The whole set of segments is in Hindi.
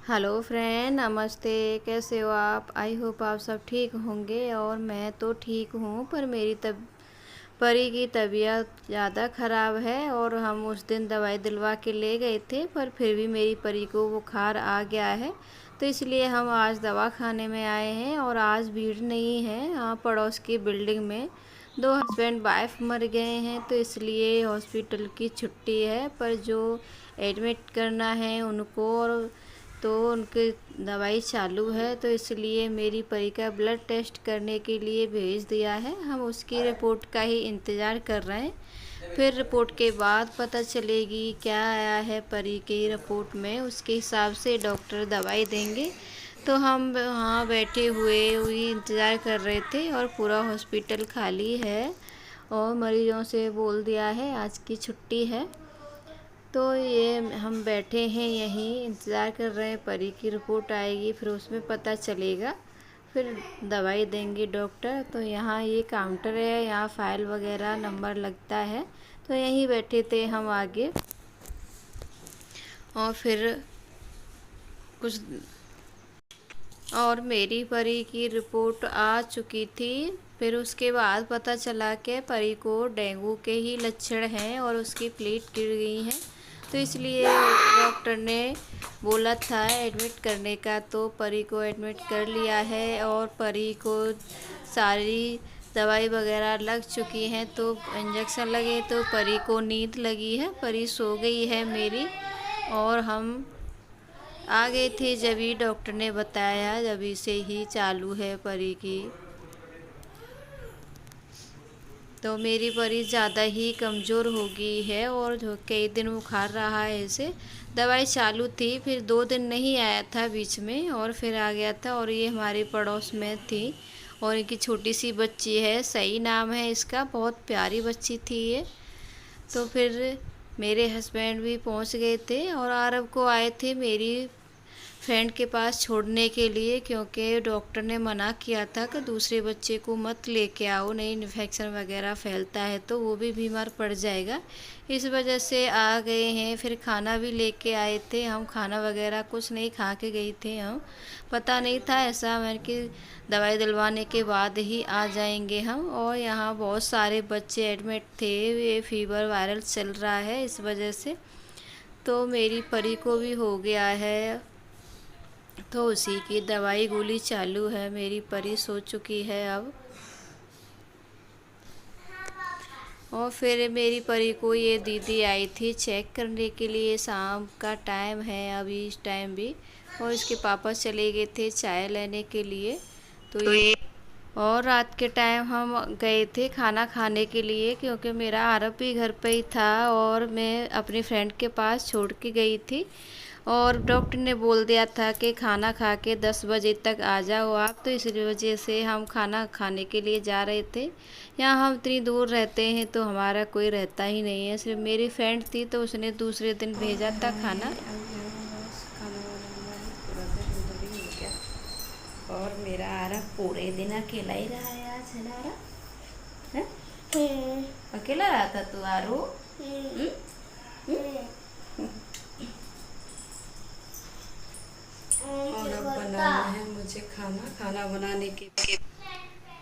हेलो फ्रेंड, नमस्ते। कैसे हो आप? आई होप आप सब ठीक होंगे। और मैं तो ठीक हूँ, पर मेरी परी की तबीयत ज़्यादा ख़राब है। और हम उस दिन दवाई दिलवा के ले गए थे, पर फिर भी मेरी परी को बुखार आ गया है। तो इसलिए हम आज दवा खाने में आए हैं। और आज भीड़ नहीं है। यहाँ पड़ोस की बिल्डिंग में दो हस्बैंड वाइफ मर गए हैं, तो इसलिए हॉस्पिटल की छुट्टी है। पर जो एडमिट करना है उनको, और तो उनकी दवाई चालू है, तो इसलिए मेरी परी का ब्लड टेस्ट करने के लिए भेज दिया है। हम उसकी रिपोर्ट का ही इंतज़ार कर रहे हैं। फिर रिपोर्ट के बाद पता चलेगी क्या आया है परी की रिपोर्ट में, उसके हिसाब से डॉक्टर दवाई देंगे। तो हम वहाँ बैठे हुए वही इंतज़ार कर रहे थे, और पूरा हॉस्पिटल खाली है। और मरीजों से बोल दिया है आज की छुट्टी है। तो ये हम बैठे हैं यहीं, इंतज़ार कर रहे हैं परी की रिपोर्ट आएगी, फिर उसमें पता चलेगा, फिर दवाई देंगे डॉक्टर। तो यहाँ ये काउंटर है, यहाँ फ़ाइल वगैरह नंबर लगता है। तो यहीं बैठे थे हम आगे। और फिर कुछ और मेरी परी की रिपोर्ट आ चुकी थी। फिर उसके बाद पता चला कि परी को डेंगू के ही लक्षण हैं और उसकी प्लेट गिर गई हैं। तो इसलिए डॉक्टर ने बोला था एडमिट करने का, तो परी को एडमिट कर लिया है। और परी को सारी दवाई वगैरह लग चुकी हैं, तो इंजेक्शन लगे, तो परी को नींद लगी है, परी सो गई है मेरी। और हम आ गए थे जब ही डॉक्टर ने बताया, जब से ही चालू है परी की। तो मेरी परी ज़्यादा ही कमज़ोर हो गई है, और जो कई दिन बुखार रहा है इसे। दवाई चालू थी, फिर 2 दिन नहीं आया था बीच में, और फिर आ गया था। और ये हमारे पड़ोस में थी, और इनकी छोटी सी बच्ची है, सही नाम है इसका, बहुत प्यारी बच्ची थी ये। तो फिर मेरे हस्बैंड भी पहुंच गए थे, और अरब को आए थे मेरी फ्रेंड के पास छोड़ने के लिए, क्योंकि डॉक्टर ने मना किया था कि दूसरे बच्चे को मत लेके आओ, नहीं इन्फेक्शन वगैरह फैलता है तो वो भी बीमार पड़ जाएगा। इस वजह से आ गए हैं। फिर खाना भी लेके आए थे हम, खाना वगैरह कुछ नहीं खा के गए थे हम, पता नहीं था ऐसा मैंने कि दवाई दिलवाने के बाद ही आ जाएंगे हम। और यहाँ बहुत सारे बच्चे एडमिट थे, ये फीवर वायरल चल रहा है इस वजह से। तो मेरी परी को भी हो गया है, तो उसी की दवाई गोली चालू है। मेरी परी सो चुकी है अब। और फिर मेरी परी को ये दीदी आई थी चेक करने के लिए, शाम का टाइम है अभी इस टाइम भी। और इसके पापा चले गए थे चाय लेने के लिए। तो ये और रात के टाइम हम गए थे खाना खाने के लिए, क्योंकि मेरा आरब भी घर पे ही था, और मैं अपनी फ्रेंड के पास छोड़ के गई थी। और डॉक्टर ने बोल दिया था कि खाना खा के 10 बजे तक आ जाओ आप, तो इस वजह से हम खाना खाने के लिए जा रहे थे। यहाँ हम इतनी दूर रहते हैं तो हमारा कोई रहता ही नहीं है, सिर्फ मेरी फ्रेंड थी, तो उसने दूसरे दिन भेजा था खाना। और मेरा आरब पूरे दिन अकेला ही रहा है आज, है ना आरब? अकेला रहा था तू आरू? और अब बनाना है मुझे खाना बनाने के।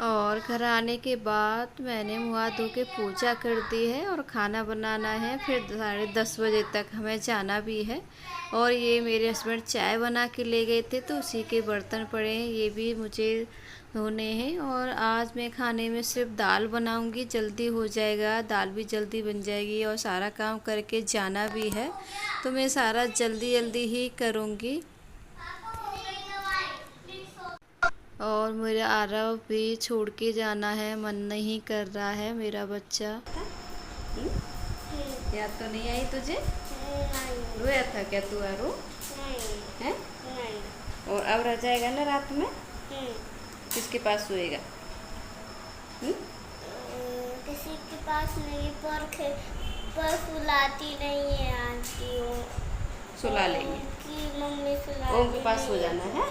और घर आने के बाद मैंने मुँह हाथ धो के पूजा कर दी है, और खाना बनाना है। फिर 10:30 बजे तक हमें जाना भी है। और ये मेरे हस्बैंड चाय बना के ले गए थे, तो उसी के बर्तन पड़े हैं, ये भी मुझे धोने हैं। और आज मैं खाने में सिर्फ दाल बनाऊंगी, जल्दी हो जाएगा, दाल भी जल्दी बन जाएगी, और सारा काम करके जाना भी है, तो मैं सारा जल्दी जल्दी ही करूँगी। और मेरा आरव भी छोड़ के जाना है, मन नहीं कर रहा है मेरा बच्चा। याद तो नहीं आई तुझे? रोया था क्या तू आरू? हैं? और अब रह जाएगा ना रात में? किसके पास सोएगा? किसी के पास नहीं, पर सुलाती नहीं है आंटी वो। सुला लेंगे कि मम्मी सुला ओम के पास सो जाना है,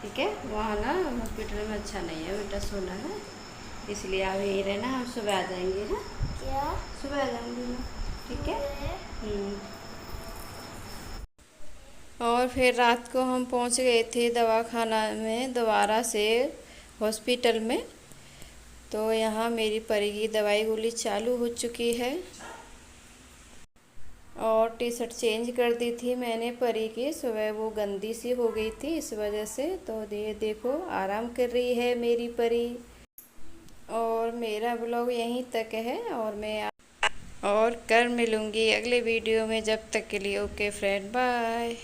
ठीक है? वहाँ ना हॉस्पिटल में अच्छा नहीं है बेटा सोना है, इसलिए आप यहीं रहना, हम सुबह आ जाएंगे। हैं? क्या? सुबह आ जाऊँगी मैं, ठीक है? और फिर रात को हम पहुंच गए थे दवाखाना में दोबारा से, हॉस्पिटल में। तो यहाँ मेरी परी की दवाई गोली चालू हो चुकी है। और टी शर्ट चेंज कर दी थी मैंने परी की, सुबह वो गंदी सी हो गई थी इस वजह से। तो देखो आराम कर रही है मेरी परी। और मेरा ब्लॉग यहीं तक है, और कल मिलूँगी अगले वीडियो में। जब तक के लिए ओके फ्रेंड, बाय।